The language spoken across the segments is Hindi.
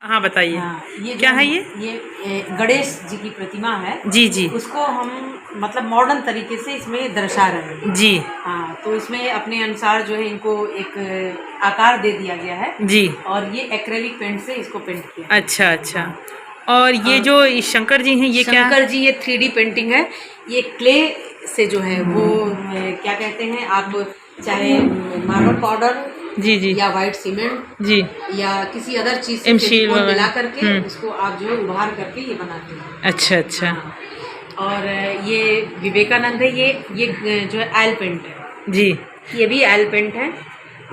हाँ बताइए। हाँ, ये क्या है ये गणेश जी की प्रतिमा है। जी जी उसको हम मतलब मॉडर्न तरीके से इसमें दर्शा रहे हैं। जी हाँ, तो इसमें अपने अनुसार जो है इनको एक आकार दे दिया गया है जी। और ये एक्रेलिक पेंट से इसको पेंट किया है। अच्छा अच्छा। हाँ, और ये और जो शंकर जी हैं ये क्या? शंकर जी ये 3D पेंटिंग है। ये क्ले से जो है वो क्या कहते हैं आप, चाहे मार्बल पाउडर जी जी या वाइट सीमेंट जी या किसी अदर चीज से एमशील फेविकोल मिला वगैरह। करके उसको आप जो है उभार करके ये बनाते हैं। अच्छा अच्छा। हाँ, और ये विवेकानंद है। ये जो है ऑयल पेंट है। जी, ये भी ऑयल पेंट है।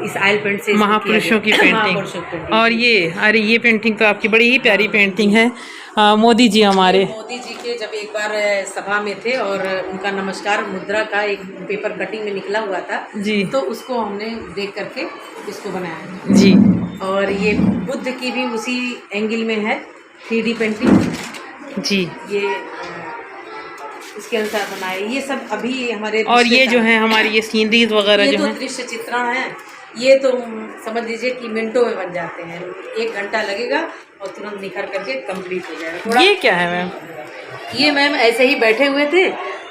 इस ऑयल पेंट से इसको किया महापुरुषों की गया। महापुरुषों की पेंटिंग। पेंटिंग। और ये अरे ये पेंटिंग तो आपकी बड़ी ही प्यारी पेंटिंग है। मोदी जी ये हमारे। मोदी जी के जब एक बार सभा में थे और उनका नमस्कार मुद्रा का एक पेपर कटिंग में निकला हुआ था, जी तो उसको हमने देख करके इसको बनाया। जी और ये बुद्ध की भी उसी एंगल में है 3D पेंटिंग। जी। ये इसके अनुसार बनाए। ये सब अभी हमारे और दूसरे ये जो काम है हमारी ये सीनरीज वगैरह ये जो तो है। दृश्य चित्रण है। ये तो समझ लीजिए कि मिनटों में बन जाते हैं। 1 घंटा लगेगा और तुरंत निखर करके कंप्लीट हो जाएगा। थोड़ा ये क्या है मैम? ये मैम ऐसे ही बैठे हुए थे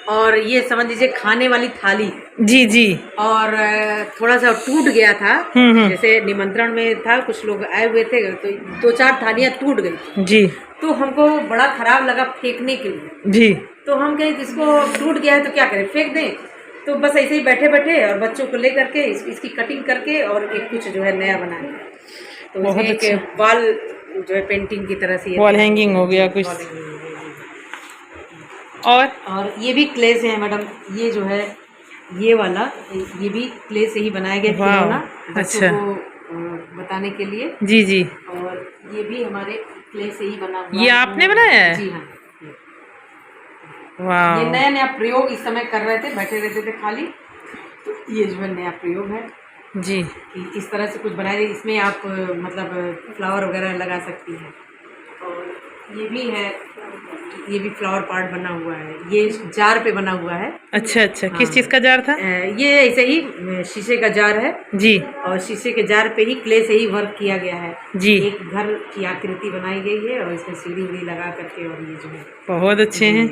और ये समझ लीजिए खाने वाली थाली, जी जी। और थोड़ा सा टूट गया था। हम्म। जैसे निमंत्रण में था, कुछ लोग आए हुए थे तो 2-4 थालियां टूट गई। जी तो हमको बड़ा खराब लगा फेंकने के लिए। जी तो हम कहे इसको टूट गया है तो क्या करें, फेंक दें। तो बस ऐसे ही बैठे बैठे और बच्चों को ले करके इसकी कटिंग करके और एक कुछ जो है नया बनाया। तो बहुत इसमें अच्छा। एक वॉल जो है पेंटिंग की तरह से वॉल हैंगिंग हो गया कुछ। वॉल हैंगिंग हो गई। और ये भी क्ले से है मैडम। ये जो है ये वाला, ये भी क्ले से ही बनाया गया खिलौना बच्चों अच्छा। को बताने के लिए। जी जी। और ये भी हमारे क्ले से ही बना हुआ ये है। आपने बनाया है? जी हाँ। वाह। ये नया नया प्रयोग इस समय कर रहे थे, बैठे रहते थे खाली। तो ये जो है नया प्रयोग है जी। कि इस तरह से कुछ बनाए। इसमें आप मतलब फ्लावर वगैरह लगा सकती हैं। और ये भी है, ये भी फ्लावर पार्ट बना हुआ है। ये जार पे बना हुआ है। अच्छा अच्छा। किस हाँ। चीज़ का जार था? ये ऐसे ही शीशे का जार है। जी और शीशे के जार पे ही क्ले से ही वर्क किया गया है। जी। एक घर की आकृति बनाई गई है और इसमें सीढ़ी उड़ी लगा करके, और ये जो है बहुत अच्छे हैं।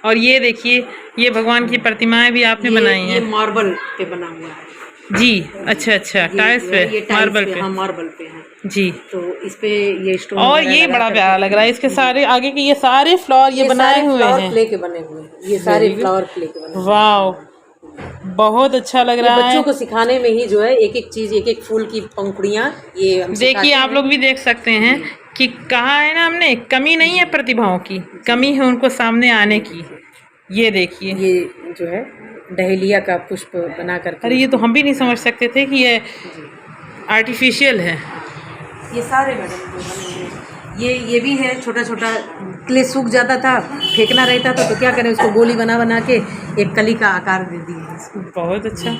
और ये देखिए, ये भगवान की प्रतिमाएं भी आपने बनाई ये हैं? मार्बल पे बना हुआ है। जी। अच्छा अच्छा। टाइल्स पे, ये मार्बल पे। हाँ, मार्बल पे है। जी। तो इस पे ये स्टोन और वगैरह ये लगा बड़ा करके- प्यारा लग रहा है। इसके सारे आगे के ये सारे फ्लावर ये बनाए सारे हुए फ्लावर हैं। क्ले के बने हुए हैं। ये सारे Very good। फ्लावर क्ले के बने हुए हैं। वाह, बहुत अच्छा लग ये रहा बच्चों है। को सिखाने में ही जो है एक एक चीज, एक एक फूल की पंखुड़ियाँ ये हम देखिए सिखाते आप हैं। लोग भी देख सकते हैं कि कहा है ना हमने, कमी नहीं है प्रतिभाओं की, कमी है उनको सामने आने की। ये देखिए, ये जो है डहेलिया का पुष्प बना करके। अरे ये तो हम भी नहीं समझ सकते थे कि ये आर्टिफिशियल है। ये सारे मैडम जो बने हुए हैं। ये भी है छोटा छोटा। क्ले सूख जाता था, फेंकना रहता था, तो क्या करें, उसको गोली बना बना के एक कली का आकार दे दिए हैं इसको। बहुत अच्छा।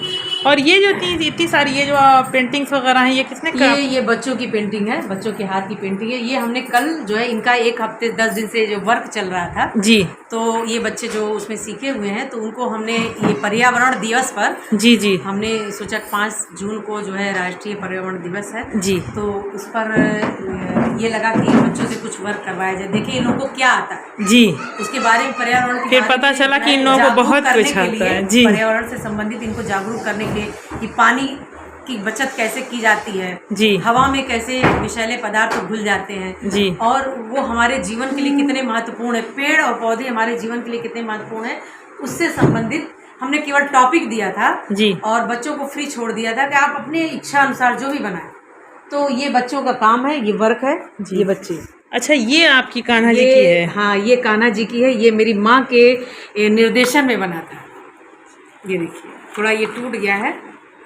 और ये जो इतनी सारी ये जो पेंटिंग्स वगैरह हैं, ये किसने करा? ये बच्चों की पेंटिंग है, बच्चों के हाथ की पेंटिंग है। ये हमने कल जो है इनका 1 हफ्ते 10 दिन से जो वर्क चल रहा था, जी तो ये बच्चे जो उसमें सीखे हुए हैं, तो उनको हमने ये पर्यावरण दिवस पर जी जी हमने सोचा 5 जून को जो है राष्ट्रीय पर्यावरण दिवस है जी। तो उस पर ये लगा कि बच्चों से कुछ वर्क करवाया जाए। देखिए इन लोगों को क्या आता है जी। उसके बारे में, पर्यावरण के फिर बारे पता में चला जो कि है इन लोगों को जागरूक बहुत करने कुछ के आता लिए, है। जी। पर्यावरण से संबंधित इनको जागरूक करने के लिए कि पानी की बचत कैसे की जाती है, जी। हवा में कैसे विषैले पदार्थ घुल जाते हैं, जी। और वो हमारे जीवन के लिए कितने महत्वपूर्ण है, पेड़ और पौधे हमारे जीवन के लिए कितने महत्वपूर्ण है, उससे संबंधित हमने केवल टॉपिक दिया था जी। और बच्चों को फ्री छोड़ दिया था कि आप अपने इच्छा अनुसार जो भी बनाएं। तो ये बच्चों का काम है, ये वर्क है जी। ये बच्चे। अच्छा, ये आपकी कान्हा जी की है? हाँ, ये कान्हा जी की है। ये मेरी माँ के निर्देशन में बना था। ये देखिए थोड़ा ये टूट गया है।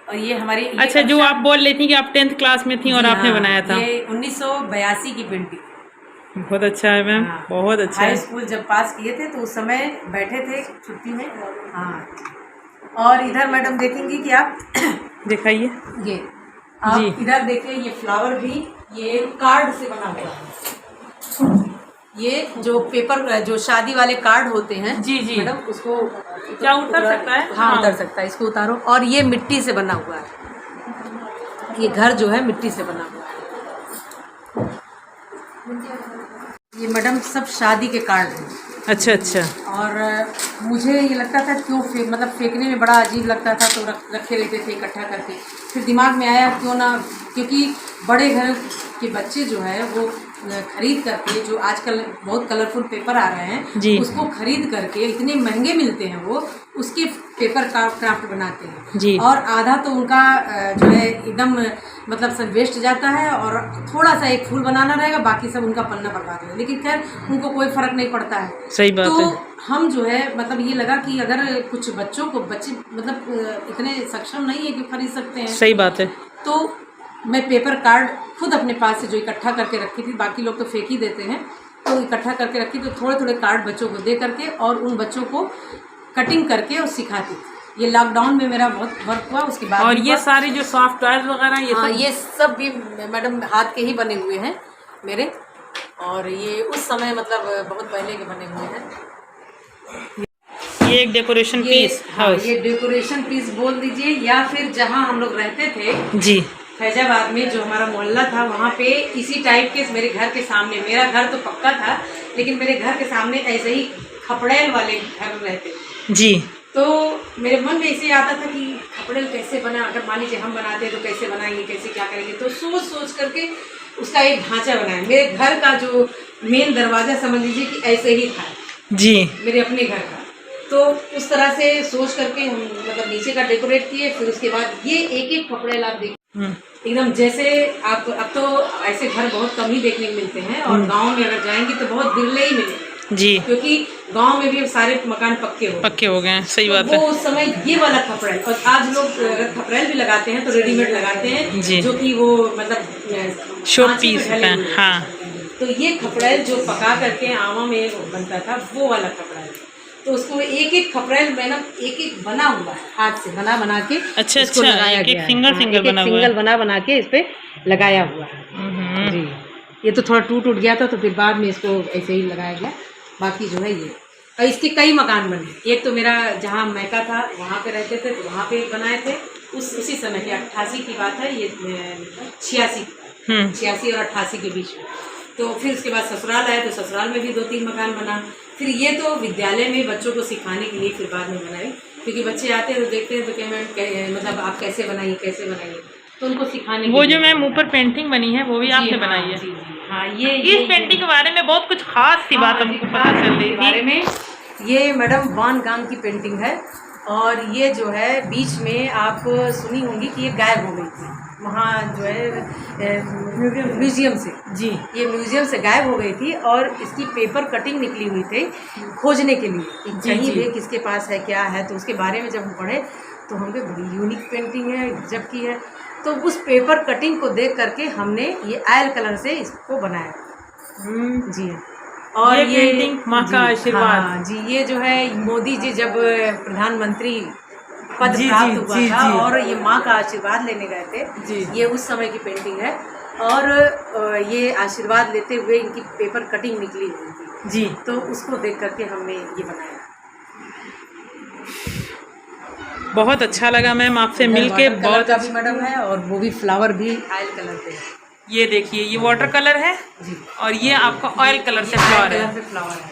और ये हमारी अच्छा, जो आप बोल रही थी कि आप 10th क्लास में थी और आपने बनाया था? ये 1982 की पेंटिंग। बहुत अच्छा है मैम। हाँ, बहुत अच्छा हाई है। स्कूल जब पास किए थे तो उस समय बैठे थे छुट्टी में। हाँ, और इधर मैडम देखेंगी कि आप दिखाइए। ये आप इधर देखिए, ये फ्लावर भी ये कार्ड से बना हुआ है। ये जो पेपर, जो शादी वाले कार्ड होते हैं, जी जी मैडम, उसको क्या उतर सकता है? हाँ, उतर सकता है। इसको उतारो। और ये मिट्टी से बना हुआ है। ये घर जो है मिट्टी से बना हुआ है। ये मैडम सब शादी के कार्ड हैं। अच्छा अच्छा। और मुझे ये लगता था क्यों मतलब फेंकने में बड़ा अजीब लगता था, तो रखे रहते थे इकट्ठा करके। फिर दिमाग में आया क्यों ना, क्योंकि बड़े घर के बच्चे जो है वो खरीद करके, जो आजकल बहुत कलरफुल पेपर आ रहे हैं जी। उसको खरीद करके इतने महंगे मिलते हैं, वो उसके पेपर क्राफ्ट बनाते हैं जी। और आधा तो उनका जो है एकदम मतलब सब वेस्ट जाता है, और थोड़ा सा एक फूल बनाना रहेगा, बाकी सब उनका पन्ना बर्बाद होगा। लेकिन खैर उनको कोई फर्क नहीं पड़ता है। सही बात तो है। हम जो है मतलब ये लगा कि अगर कुछ बच्चों को, बच्चे मतलब इतने सक्षम नहीं है कि खरीद सकते हैं, सही बात है। तो मैं पेपर कार्ड खुद अपने पास से जो इकट्ठा करके रखी थी, बाकी लोग तो फेंक ही देते हैं, तो इकट्ठा करके रखी, तो थोड़े थोड़े कार्ड बच्चों को दे करके और उन बच्चों को कटिंग करके और सिखाती थी। ये लॉकडाउन में मेरा बहुत वर्क हुआ। उसके बाद और ये सारे जो सॉफ्ट टॉयज वगैरह ये सब भी मैडम हाथ के ही बने हुए हैं मेरे, और ये उस समय मतलब बहुत पहले के बने हुए हैं। ये एक डेकोरेशन पीस, हाँ, ये डेकोरेशन पीस बोल दीजिए, या फिर जहाँ हम लोग रहते थे जी, फैजाबाद में, जो हमारा मोहल्ला था, वहाँ पे इसी टाइप के मेरे घर के सामने, मेरा घर तो पक्का था लेकिन मेरे घर के सामने ऐसे ही खपड़ेल वाले घर रहते जी। तो मेरे मन में ऐसे आता था कि खपड़ेल कैसे बना, अगर मान लीजिए हम बनाते हैं तो कैसे बनाएंगे, कैसे क्या करेंगे। तो सोच सोच करके उसका एक ढांचा बनाया। मेरे घर का जो मेन दरवाज़ा समझ लीजिए कि ऐसे ही था जी, मेरे अपने घर का। तो उस तरह से सोच करके हम मतलब नीचे का डेकोरेट किए। फिर उसके बाद ये एक एक कपड़े आप देखिए एकदम जैसे आप, अब तो ऐसे घर बहुत कम ही देखने को मिलते हैं, और गांव में अगर जाएंगे तो बहुत बिरले ही मिलेंगे जी, क्योंकि गांव में भी अब सारे मकान पक्के हो गए हैं। सही तो बात वो है। उस समय ये वाला खपड़ेल, और आज लोग अगर खपड़ेल भी लगाते हैं तो रेडीमेड लगाते हैं जी। जो कि वो मतलब शो सांचे पे पीस ढले है, हुए हैं। हाँ। तो ये खपड़ेल जो पका करके आवा में बनता था, वो वाला खपड़ेल। तो उसको एक एक खपड़ेल में ना एक एक बना हुआ है, हाथ से बना के अच्छा इसको अच्छा, लगाया एक गया एक है। सिंगल हाँ, सिंगल एक-एक बना हुआ सिंगल है। बना के इस पे लगाया हुआ है। जी, ये तो थोड़ा टूट गया था तो फिर बाद में इसको ऐसे ही लगाया गया। बाकी जो है ये, और इसके कई मकान बने। एक तो मेरा जहाँ मैका था वहाँ पे रहते थे तो वहाँ पे बनाए थे, उसी समय के 88 की बात है, ये 86 और 88 के बीच में। तो फिर उसके बाद ससुराल आया तो ससुराल में भी 2-3 मकान बना। फिर ये तो विद्यालय में बच्चों को सिखाने के लिए फिर बाद में बनाए, क्योंकि बच्चे आते हैं तो देखते हैं तो क्या मैम मतलब आप कैसे बनाइए, तो उनको सिखाने वो के जो लिए। मैम ऊपर पेंटिंग बनी है वो भी आपने बनाई है? जी, हाँ, ये इस पेंटिंग के बारे में बहुत कुछ खास सी बात हमको पता चल रही बारे थी। में। ये मैडम वान गांग की पेंटिंग है, और ये जो है बीच में आप सुनी होंगी कि ये गायब हो गई थी वहाँ जो है म्यूजियम से। जी, ये म्यूजियम से गायब हो गई थी, और इसकी पेपर कटिंग निकली हुई थी खोजने के लिए कि कहीं भी किसके पास है क्या है। तो उसके बारे में जब हम पढ़े तो हमने बड़ी यूनिक पेंटिंग है, गजब की है। तो उस पेपर कटिंग को देख करके हमने ये ऑयल कलर से इसको बनाया। जी हाँ। और ये पेंटिंग माँ का आशीर्वाद। हाँ जी, ये जो है मोदी जी जब प्रधानमंत्री पद प्राप्त हुआ था और ये माँ का आशीर्वाद लेने गए थे, ये उस समय की पेंटिंग है। और ये आशीर्वाद लेते हुए इनकी पेपर कटिंग निकली हुई थी जी, तो उसको देख करके हमने ये बनाया। बहुत अच्छा लगा मैम आपसे मिलके, बहुत अच्छा मैडम है, और वो भी फ्लावर भी ऑयल कलर पे है। ये देखिए, ये वाटर कलर है जी, और ये आपका ऑयल कलर से फ्लावर है। फ्लावर है।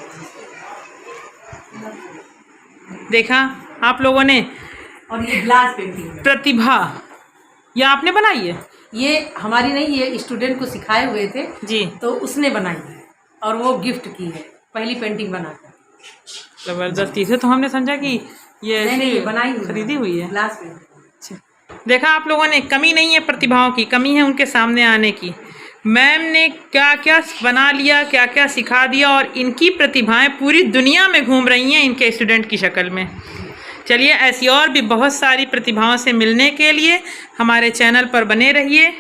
देखा आप लोगों ने, और ये ग्लास पेंटिंग है। प्रतिभा, ये आपने बनाई है? ये हमारी नहीं, ये स्टूडेंट को सिखाए हुए थे जी, तो उसने बनाई है और वो गिफ्ट की है, पहली पेंटिंग बनाकर। जबरदस्ती से तो हमने समझा कि ये नहीं, बनाई खरीदी हुई है। Glass painting. देखा आप लोगों ने, कमी नहीं है प्रतिभाओं की, कमी है उनके सामने आने की। मैम ने क्या क्या बना लिया, क्या क्या सिखा दिया, और इनकी प्रतिभाएं पूरी दुनिया में घूम रही हैं इनके स्टूडेंट की शक्ल में। चलिए, ऐसी और भी बहुत सारी प्रतिभाओं से मिलने के लिए हमारे चैनल पर बने रहिए।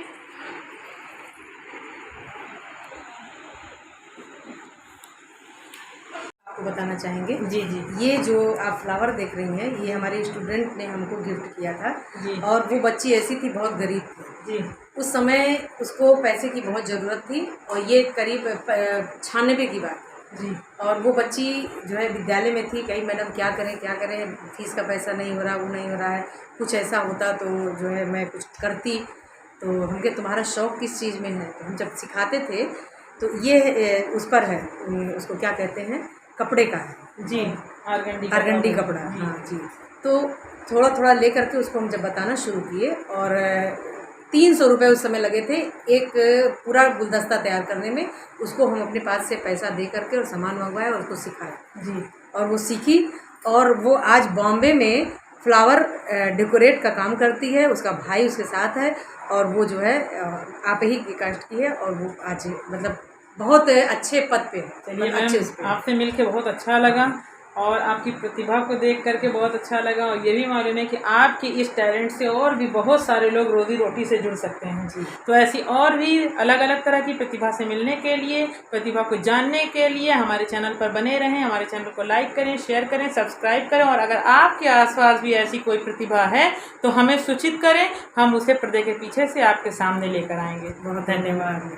बताना चाहेंगे जी, ये जो आप फ्लावर देख रही हैं, ये हमारे स्टूडेंट ने हमको गिफ्ट किया था जी। और वो बच्ची ऐसी थी, बहुत गरीब थी जी, उस समय उसको पैसे की बहुत ज़रूरत थी, और ये करीब 96 की बात जी। और वो बच्ची जो है विद्यालय में थी, कहीं मैडम क्या करें, फीस का पैसा नहीं हो रहा, वो नहीं हो रहा है, कुछ ऐसा होता तो जो है मैं कुछ करती। तो हमके तुम्हारा शौक़ किस चीज़ में है? तो हम जब सिखाते थे तो ये उस पर है, उसको क्या कहते हैं, कपड़े का है जी, आरगंडी कपड़ा। हाँ जी। तो थोड़ा थोड़ा ले करके उसको हम जब बताना शुरू किए, और 300 रुपये उस समय लगे थे एक पूरा गुलदस्ता तैयार करने में। उसको हम अपने पास से पैसा दे करके और सामान मंगवाया और उसको सिखाया जी। और वो सीखी, और वो आज बॉम्बे में फ्लावर डेकोरेट का काम करती है। उसका भाई उसके साथ है, और वो जो है आप ही की कास्ट की है, और वो आज मतलब बहुत अच्छे पद पे है। चलिए अच्छे मैम, आपसे मिलके बहुत अच्छा लगा और आपकी प्रतिभा को देख करके बहुत अच्छा लगा, और ये भी मालूम है कि आपके इस टैलेंट से और भी बहुत सारे लोग रोजी रोटी से जुड़ सकते हैं जी। तो ऐसी और भी अलग अलग तरह की प्रतिभा से मिलने के लिए, प्रतिभा को जानने के लिए हमारे चैनल पर बने रहें। हमारे चैनल को लाइक करें, शेयर करें, सब्सक्राइब करें, और अगर आपके आसपास भी ऐसी कोई प्रतिभा है तो हमें सूचित करें, हम उसे पर्दे के पीछे से आपके सामने लेकर आएंगे। बहुत धन्यवाद।